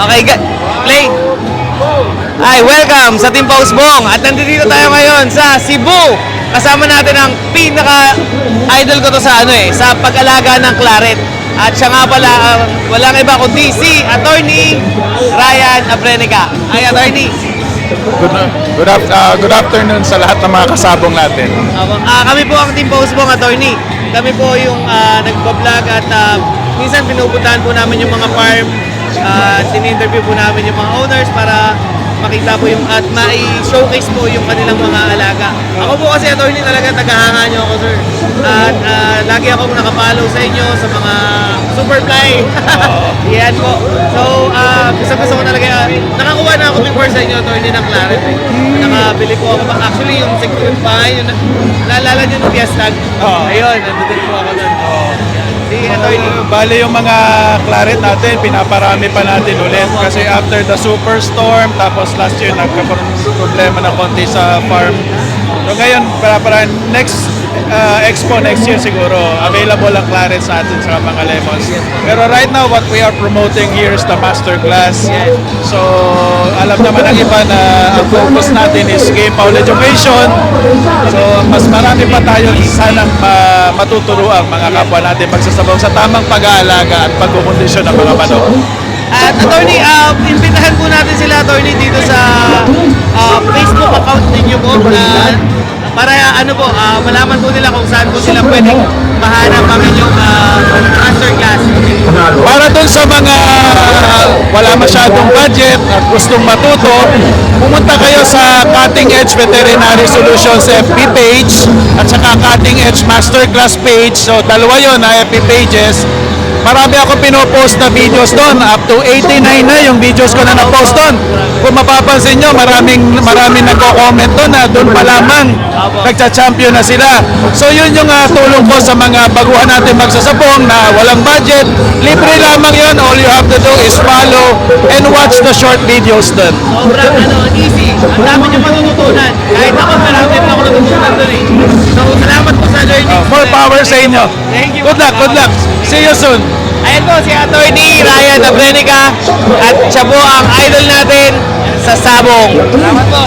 Okay, play. Ay, welcome sa Team Pausbong. At nandito tayo ngayon sa Cebu. Kasama natin ang pinaka-idol ko to sa sa pag-alaga ng claret. At siya nga pala, walang iba kundi si Attorney Ryan Abrenica. Ay, Attorney. Good afternoon sa lahat ng mga kasabong natin. Kami po ang Team Pausbong, Attorney. Kami po yung nagbablog at minsan pinupuntahan po namin yung mga farm. Tin-interview po namin yung mga owners para makita po yung at mai-showcase po yung kanilang mga alaga. Ako po kasi, Attorney, talaga tagahanga nyo ako, sir. At lagi ako nakapollow sa inyo sa mga Superfly. Yan po. So, gusto ko talaga. Nakakuha na ako before sa inyo, Attorney, ng claret. Nakabili po ako. Actually, yung secret bahay, yung naalala nyo ng Fiestag. Ayun, nandun po ako doon. Bale yung mga claret natin, pinaparami pa natin ulit kasi after the superstorm, tapos last year nagka-problema na konti sa farm. So ngayon, para next expo next year siguro, available ang claret sa atin sa mga lemons. Pero right now, what we are promoting here is the master class. So alam naman ng iba na ang focus natin is game fowl education. So mas marami pa tayo sanang matuturo ang mga kapwa natin magsasabaw sa tamang pag-aalaga at pagkukondisyon ng mga manok. At Attorney, imbitahan po natin sila, Attorney, dito sa Facebook account ninyo po para malaman po nila kung saan po sila pwedeng mahanap ang inyong masterclass. Para dun sa mga wala masyadong budget at gustong matuto, pumunta kayo sa Cutting Edge Veterinary Solutions FB page at saka Cutting Edge Masterclass page. So dalawa yun na FB pages. Marami ako pinopost na videos doon. Up to 89 na yung videos ko na na-post doon. Kung mapapansin nyo, maraming nagko-comment doon na doon pa lamang nagcha-champion na sila. So yun yung tulong ko sa mga baguhan natin magsasabong na walang budget. Libre lamang yun. All you have to do is follow and watch the short videos doon. Sobrang easy. Ang dami nyo matututunan. Kahit ako, marami na ako natutunan doon eh. So salamat po sa journey. More power sa inyo. Thank you. Good luck, good luck. See you soon. Ayan po si Attorney Ryan Abrenica at siya po ang idol natin sa sabong. Salamat po.